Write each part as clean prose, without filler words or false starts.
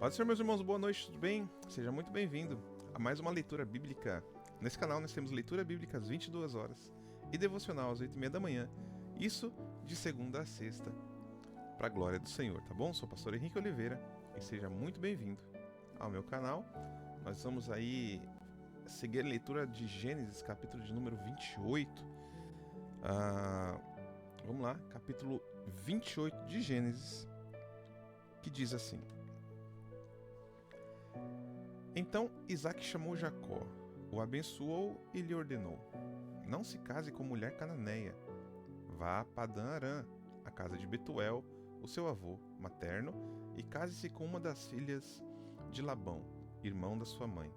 Pode ser, meus irmãos, boa noite, tudo bem? Seja muito bem-vindo a mais uma leitura bíblica. Nesse canal nós temos leitura bíblica às 22 horas e devocional às 8h30 da manhã. Isso de segunda a sexta, para a glória do Senhor, tá bom? Sou o pastor Henrique Oliveira e seja muito bem-vindo ao meu canal. Nós vamos aí seguir a leitura de Gênesis, capítulo de número 28. Vamos lá, capítulo 28 de Gênesis, que diz assim: Então Isaque chamou Jacó, o abençoou e lhe ordenou: Não se case com mulher cananeia. Vá a Padã-Arã, a casa de Betuel, o seu avô materno, e case-se com uma das filhas de Labão, irmão da sua mãe.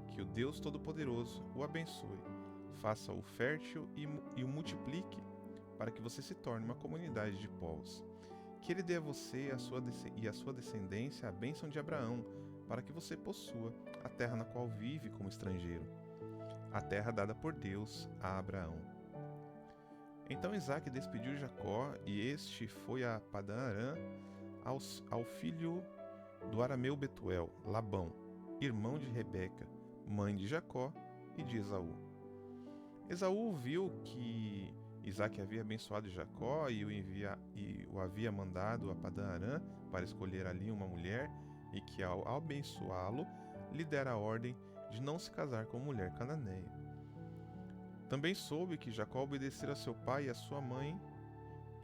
Que o Deus Todo-Poderoso o abençoe, faça-o fértil e o multiplique, para que você se torne uma comunidade de povos. Que ele dê a você e a sua descendência a bênção de Abraão, para que você possua a terra na qual vive como estrangeiro, a terra dada por Deus a Abraão. Então Isaque despediu Jacó, e este foi a Padã-Arã ao filho do arameu Betuel, Labão, irmão de Rebeca, mãe de Jacó e de Esaú. Esaú viu que Isaque havia abençoado Jacó e o havia mandado a Padã-Arã para escolher ali uma mulher, e que ao abençoá-lo, lhe dera a ordem de não se casar com mulher cananeia. Também soube que Jacó obedecera a seu pai e a sua mãe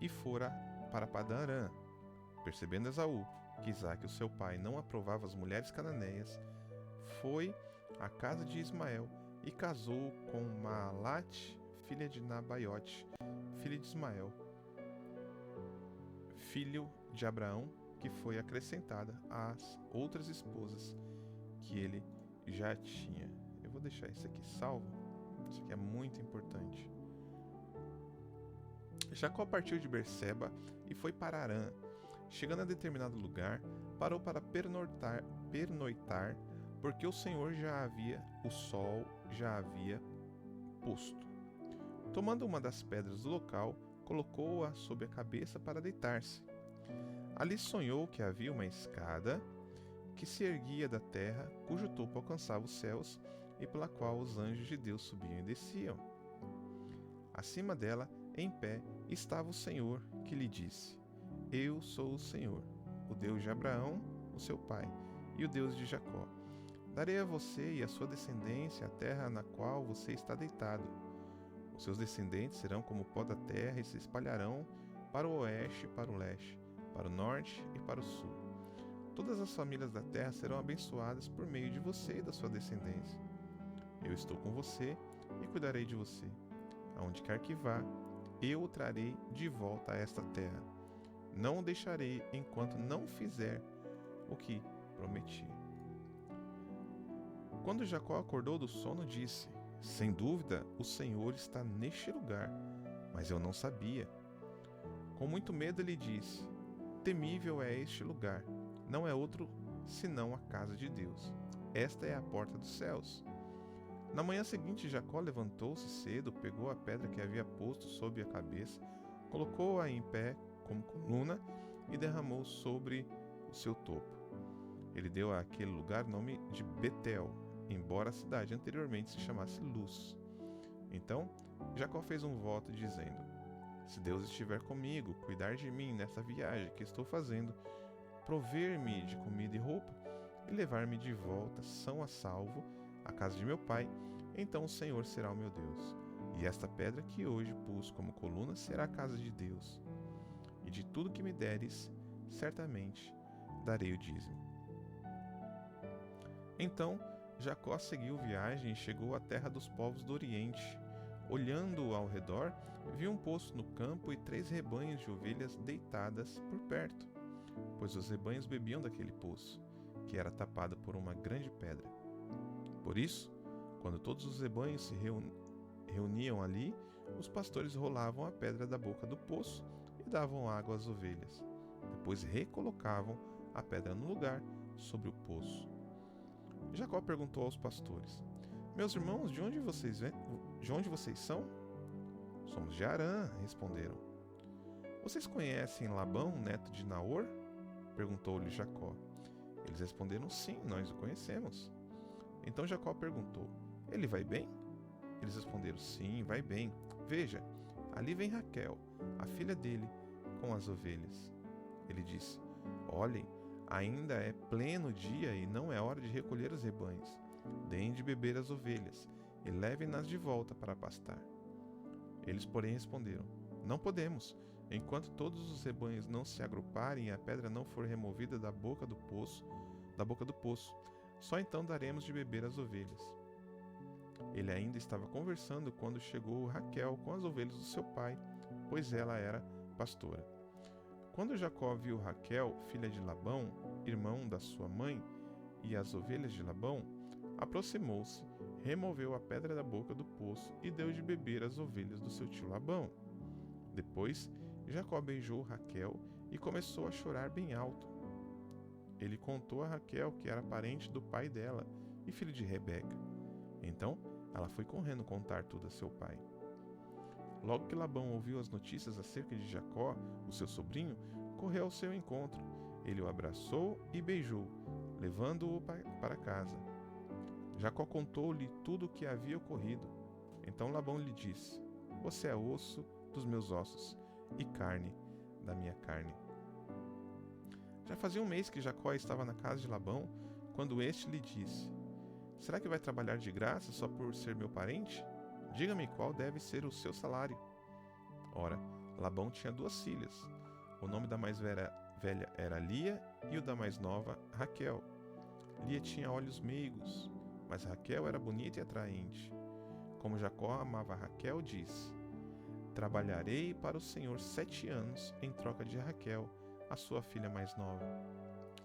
e fora para Padã-Arã. Percebendo Esaú que Isaque, o seu pai, não aprovava as mulheres cananeias, foi à casa de Ismael e casou com Maalate, filha de Nabaiote, filha de Ismael, filho de Abraão, que foi acrescentada às outras esposas que ele já tinha. Eu vou deixar isso aqui salvo, isso aqui é muito importante. Jacó partiu de Berseba e foi para Harã. Chegando a determinado lugar, parou para pernoitar, porque o sol já havia posto. Tomando uma das pedras do local, colocou-a sob a cabeça para deitar-se. Ali sonhou que havia uma escada que se erguia da terra, cujo topo alcançava os céus e pela qual os anjos de Deus subiam e desciam. Acima dela, em pé, estava o Senhor, que lhe disse: Eu sou o Senhor, o Deus de Abraão, o seu pai, e o Deus de Jacó. Darei a você e a sua descendência a terra na qual você está deitado. Os seus descendentes serão como o pó da terra e se espalharão para o oeste e para o leste, para o norte e para o sul. Todas as famílias da terra serão abençoadas por meio de você e da sua descendência. Eu estou com você e cuidarei de você. Aonde quer que vá, eu o trarei de volta a esta terra. Não o deixarei enquanto não fizer o que prometi. Quando Jacó acordou do sono, disse: Sem dúvida, o Senhor está neste lugar, mas eu não sabia. Com muito medo ele disse: Temível é este lugar, não é outro senão a casa de Deus. Esta é a porta dos céus. Na manhã seguinte, Jacó levantou-se cedo, pegou a pedra que havia posto sob a cabeça, colocou-a em pé como coluna e derramou sobre o seu topo. Ele deu àquele lugar o nome de Betel, embora a cidade anteriormente se chamasse Luz. Então Jacó fez um voto dizendo: Se Deus estiver comigo, cuidar de mim nessa viagem que estou fazendo, prover-me de comida e roupa e levar-me de volta são a salvo à casa de meu pai, então o Senhor será o meu Deus. E esta pedra que hoje pus como coluna será a casa de Deus. E de tudo que me deres, certamente darei o dízimo. Então Jacó seguiu viagem e chegou à terra dos povos do Oriente. Olhando ao redor, viu um poço no campo e 3 rebanhos de ovelhas deitadas por perto, pois os rebanhos bebiam daquele poço, que era tapado por uma grande pedra. Por isso, quando todos os rebanhos se reuniam ali, os pastores rolavam a pedra da boca do poço e davam água às ovelhas. Depois recolocavam a pedra no lugar sobre o poço. Jacó perguntou aos pastores: Meus irmãos, de onde vocês são? Somos de Harã, responderam. Vocês conhecem Labão, neto de Naor? Perguntou-lhe Jacó. Eles responderam: sim, nós o conhecemos. Então Jacó perguntou: ele vai bem? Eles responderam: sim, vai bem. Veja, ali vem Raquel, a filha dele, com as ovelhas. Ele disse: olhem, ainda é pleno dia e não é hora de recolher os rebanhos. Deem de beber as ovelhas e levem-nas de volta para pastar. Eles, porém, responderam: não podemos, enquanto todos os rebanhos não se agruparem e a pedra não for removida da boca do poço. Só então daremos de beber às ovelhas. Ele ainda estava conversando quando chegou Raquel com as ovelhas do seu pai, pois ela era pastora. Quando Jacó viu Raquel, filha de Labão, irmão da sua mãe, e as ovelhas de Labão, aproximou-se, removeu a pedra da boca do poço e deu de beber às ovelhas do seu tio Labão. Depois, Jacó beijou Raquel e começou a chorar bem alto. Ele contou a Raquel que era parente do pai dela e filho de Rebeca. Então, ela foi correndo contar tudo a seu pai. Logo que Labão ouviu as notícias acerca de Jacó, o seu sobrinho, correu ao seu encontro. Ele o abraçou e beijou, levando-o para casa. Jacó contou-lhe tudo o que havia ocorrido. Então Labão lhe disse: você é osso dos meus ossos e carne da minha carne. Já fazia um mês que Jacó estava na casa de Labão, quando este lhe disse: será que vai trabalhar de graça só por ser meu parente? Diga-me qual deve ser o seu salário. Ora, Labão tinha 2 filhas. O nome da mais velha era Lia e o da mais nova, Raquel. Lia tinha olhos meigos, mas Raquel era bonita e atraente. Como Jacó amava Raquel, disse: trabalharei para o Senhor 7 anos em troca de Raquel, a sua filha mais nova.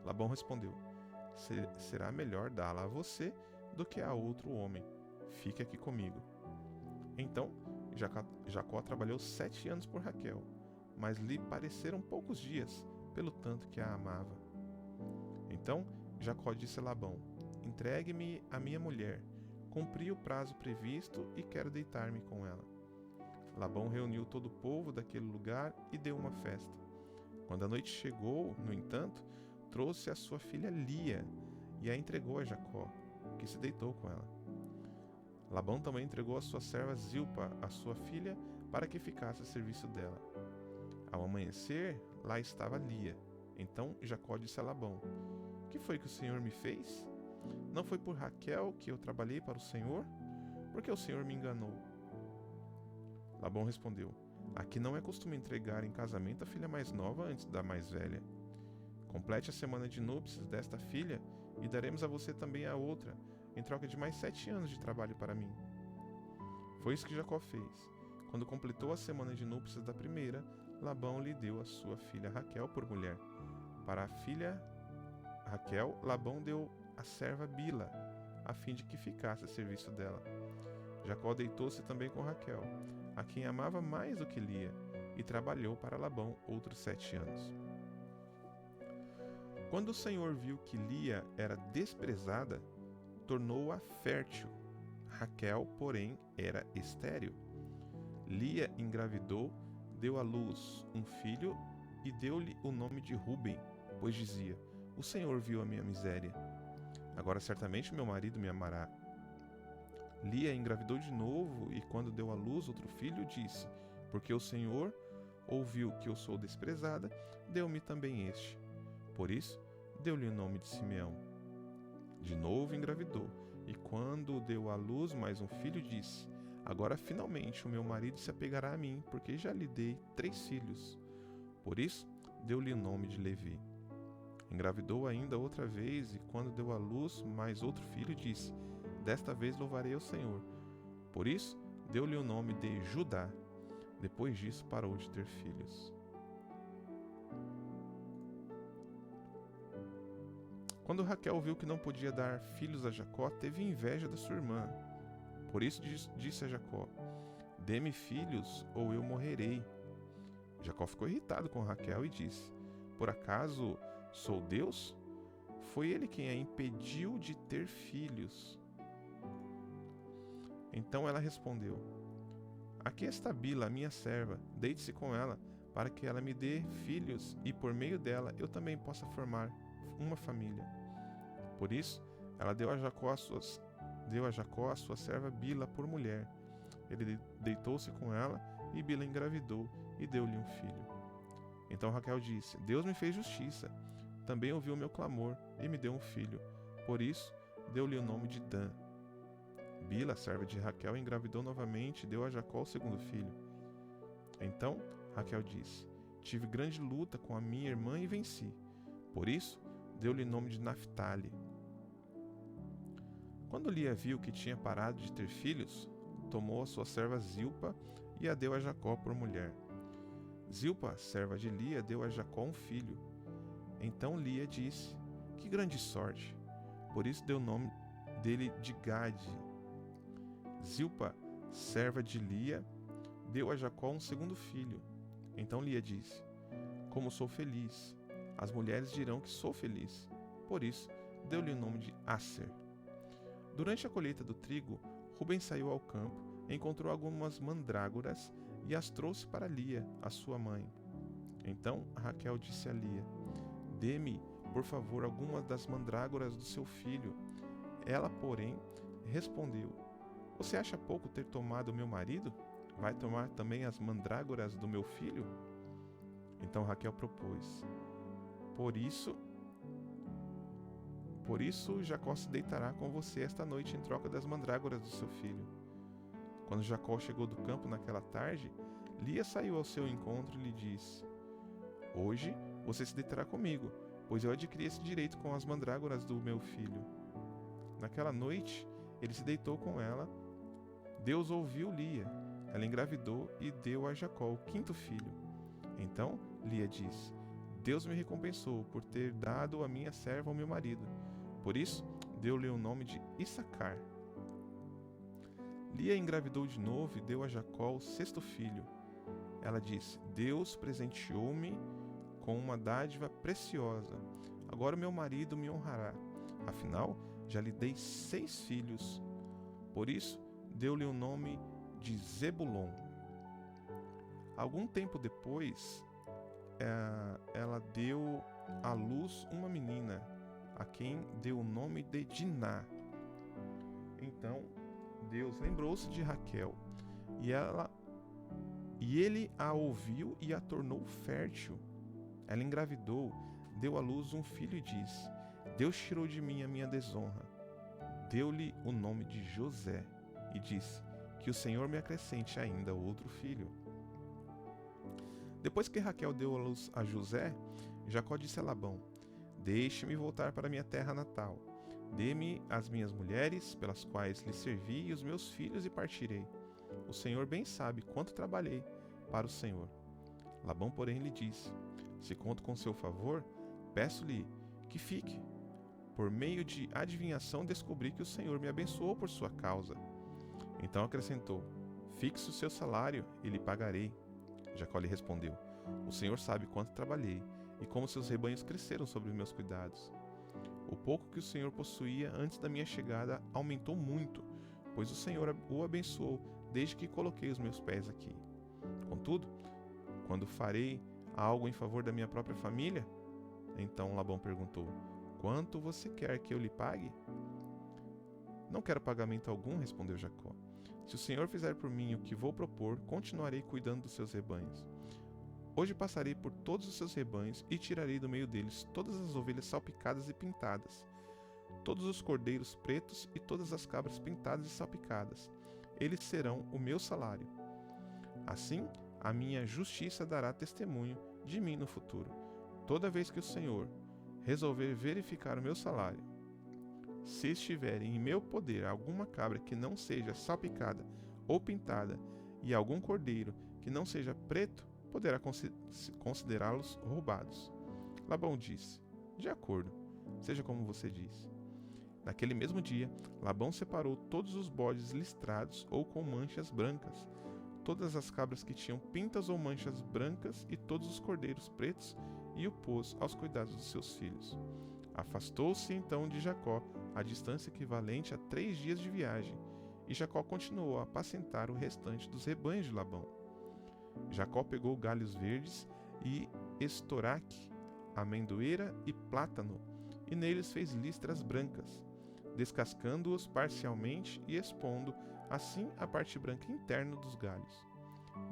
Labão respondeu: será melhor dá-la a você do que a outro homem. Fique aqui comigo. Então Jacó trabalhou 7 anos por Raquel, mas lhe pareceram poucos dias, pelo tanto que a amava. Então Jacó disse a Labão: entregue-me a minha mulher. Cumpri o prazo previsto e quero deitar-me com ela. Labão reuniu todo o povo daquele lugar e deu uma festa. Quando a noite chegou, no entanto, trouxe a sua filha Lia e a entregou a Jacó, que se deitou com ela. Labão também entregou a sua serva Zilpa, a sua filha, para que ficasse a serviço dela. Ao amanhecer, lá estava Lia. Então Jacó disse a Labão: que foi que o Senhor me fez? Não foi por Raquel que eu trabalhei para o Senhor? Porque o Senhor me enganou. Labão respondeu: aqui não é costume entregar em casamento a filha mais nova antes da mais velha. Complete a semana de núpcias desta filha e daremos a você também a outra, em troca de mais 7 anos de trabalho para mim. Foi isso que Jacó fez. Quando completou a semana de núpcias da primeira, Labão lhe deu a sua filha Raquel por mulher. Para a filha Raquel, Labão deu a serva Bila, a fim de que ficasse a serviço dela. Jacó deitou-se também com Raquel, a quem amava mais do que Lia, e trabalhou para Labão outros 7 anos. Quando o Senhor viu que Lia era desprezada, tornou-a fértil. Raquel, porém, era estéril. Lia engravidou, deu à luz um filho e deu-lhe o nome de Ruben, pois dizia: o Senhor viu a minha miséria. Agora certamente meu marido me amará. Lia engravidou de novo e quando deu à luz outro filho, disse: porque o Senhor ouviu que eu sou desprezada, deu-me também este. Por isso, deu-lhe o nome de Simeão. De novo engravidou, e quando deu à luz mais um filho, disse: agora finalmente o meu marido se apegará a mim, porque já lhe dei 3 filhos. Por isso, deu-lhe o nome de Levi. Engravidou ainda outra vez, e quando deu à luz mais outro filho, disse: desta vez louvarei ao Senhor. Por isso, deu-lhe o nome de Judá. Depois disso, parou de ter filhos. Quando Raquel viu que não podia dar filhos a Jacó, teve inveja da sua irmã. Por isso disse a Jacó: dê-me filhos ou eu morrerei. Jacó ficou irritado com Raquel e disse: por acaso sou Deus? Foi ele quem a impediu de ter filhos. Então ela respondeu: aqui está Bila, a minha serva, deite-se com ela, para que ela me dê filhos e por meio dela eu também possa formar uma família. Por isso, ela deu a Jacó a sua serva Bila por mulher. Ele deitou-se com ela, e Bila engravidou e deu-lhe um filho. Então Raquel disse: Deus me fez justiça, também ouviu o meu clamor e me deu um filho. Por isso, deu-lhe o nome de Dan. Bila, serva de Raquel, engravidou novamente e deu a Jacó o segundo filho. Então Raquel disse: Tive grande luta com a minha irmã e venci. Por isso, deu-lhe o nome de Naphtali. Quando Lia viu que tinha parado de ter filhos, tomou a sua serva Zilpa e a deu a Jacó por mulher. Zilpa, serva de Lia, deu a Jacó um filho. Então Lia disse: Que grande sorte! Por isso deu o nome dele de Gade. Zilpa, serva de Lia, deu a Jacó um segundo filho. Então Lia disse: Como sou feliz! As mulheres dirão que sou feliz. Por isso deu-lhe o nome de Aser. Durante a colheita do trigo, Rubem saiu ao campo, encontrou algumas mandrágoras e as trouxe para Lia, a sua mãe. Então Raquel disse a Lia: Dê-me, por favor, algumas das mandrágoras do seu filho. Ela, porém, respondeu: Você acha pouco ter tomado meu marido? Vai tomar também as mandrágoras do meu filho? Então Raquel propôs: Por isso Jacó se deitará com você esta noite em troca das mandrágoras do seu filho. Quando Jacó chegou do campo naquela tarde, Lia saiu ao seu encontro e lhe disse: Hoje você se deitará comigo, pois eu adquiri esse direito com as mandrágoras do meu filho. Naquela noite, ele se deitou com ela. Deus ouviu Lia. Ela engravidou e deu a Jacó o quinto filho. Então Lia disse: Deus me recompensou por ter dado a minha serva ao meu marido. Por isso, deu-lhe o nome de Issacar. Lia engravidou de novo e deu a Jacó o sexto filho. Ela disse: Deus presenteou-me com uma dádiva preciosa. Agora meu marido me honrará. Afinal, já lhe dei 6 filhos. Por isso, deu-lhe o nome de Zebulon. Algum tempo depois, ela deu à luz uma menina, a quem deu o nome de Diná. Então Deus lembrou-se de Raquel, e ele a ouviu e a tornou fértil. Ela engravidou, deu à luz um filho e disse: Deus tirou de mim a minha desonra. Deu-lhe o nome de José e disse: Que o Senhor me acrescente ainda outro filho. Depois que Raquel deu à luz a José, Jacó disse a Labão: Deixe-me voltar para minha terra natal. Dê-me as minhas mulheres, pelas quais lhe servi, e os meus filhos, e partirei. O Senhor bem sabe quanto trabalhei para o Senhor. Labão, porém, lhe disse: Se conto com seu favor, peço-lhe que fique. Por meio de adivinhação descobri que o Senhor me abençoou por sua causa. Então acrescentou: Fixe o seu salário e lhe pagarei. Jacó lhe respondeu: O Senhor sabe quanto trabalhei e como seus rebanhos cresceram sob meus cuidados. O pouco que o Senhor possuía antes da minha chegada aumentou muito, pois o Senhor o abençoou desde que coloquei os meus pés aqui. Contudo, quando farei algo em favor da minha própria família? Então Labão perguntou: Quanto você quer que eu lhe pague? Não quero pagamento algum, respondeu Jacó. Se o Senhor fizer por mim o que vou propor, continuarei cuidando dos seus rebanhos. Hoje passarei por todos os seus rebanhos e tirarei do meio deles todas as ovelhas salpicadas e pintadas, todos os cordeiros pretos e todas as cabras pintadas e salpicadas. Eles serão o meu salário. Assim, a minha justiça dará testemunho de mim no futuro, toda vez que o Senhor resolver verificar o meu salário. Se estiver em meu poder alguma cabra que não seja salpicada ou pintada, e algum cordeiro que não seja preto, poderá considerá-los roubados. Labão disse: De acordo, seja como você diz. Naquele mesmo dia, Labão separou todos os bodes listrados ou com manchas brancas, todas as cabras que tinham pintas ou manchas brancas e todos os cordeiros pretos, e o pôs aos cuidados dos seus filhos. Afastou-se então de Jacó a distância equivalente a 3 dias de viagem, e Jacó continuou a apacentar o restante dos rebanhos de Labão. Jacó pegou galhos verdes e estoraque, amendoeira e plátano, e neles fez listras brancas, descascando-os parcialmente e expondo, assim, a parte branca interna dos galhos.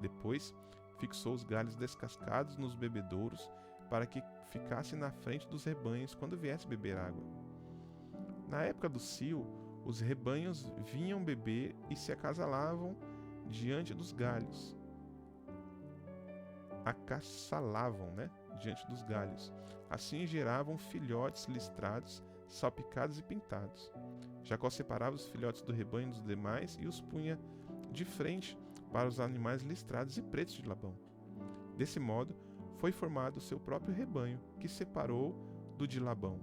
Depois, fixou os galhos descascados nos bebedouros para que ficassem na frente dos rebanhos quando viesse beber água. Na época do cio, os rebanhos vinham beber e se acasalavam diante dos galhos. Diante dos galhos. Assim geravam filhotes listrados, salpicados e pintados. Jacó separava os filhotes do rebanho dos demais e os punha de frente para os animais listrados e pretos de Labão. Desse modo, foi formado o seu próprio rebanho, que separou do de Labão.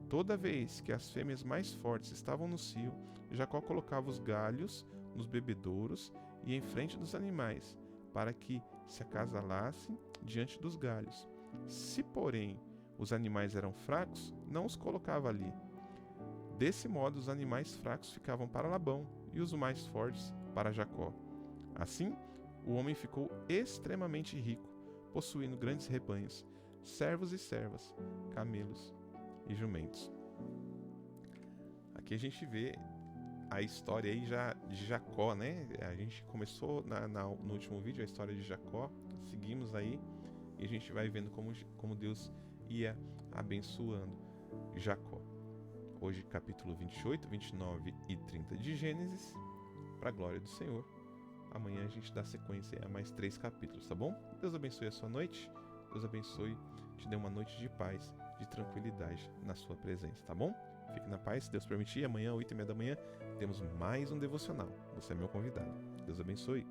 Toda vez que as fêmeas mais fortes estavam no cio, Jacó colocava os galhos nos bebedouros e em frente dos animais, para que se acasalassem diante dos galhos. Se, porém, os animais eram fracos, não os colocava ali. Desse modo, os animais fracos ficavam para Labão e os mais fortes para Jacó. Assim, o homem ficou extremamente rico, possuindo grandes rebanhos, servos e servas, camelos e jumentos. Aqui a gente vê a história aí já de Jacó, né? A gente começou no último vídeo a história de Jacó, seguimos aí e a gente vai vendo como Deus ia abençoando Jacó. Hoje capítulo 28, 29 e 30 de Gênesis, para a glória do Senhor. Amanhã a gente dá sequência a mais 3 capítulos, tá bom? Deus abençoe a sua noite, Deus abençoe, te dê uma noite de paz, de tranquilidade na sua presença, tá bom? Fique na paz, se Deus permitir, amanhã, 8h30 da manhã, temos mais um devocional. Você é meu convidado. Deus abençoe.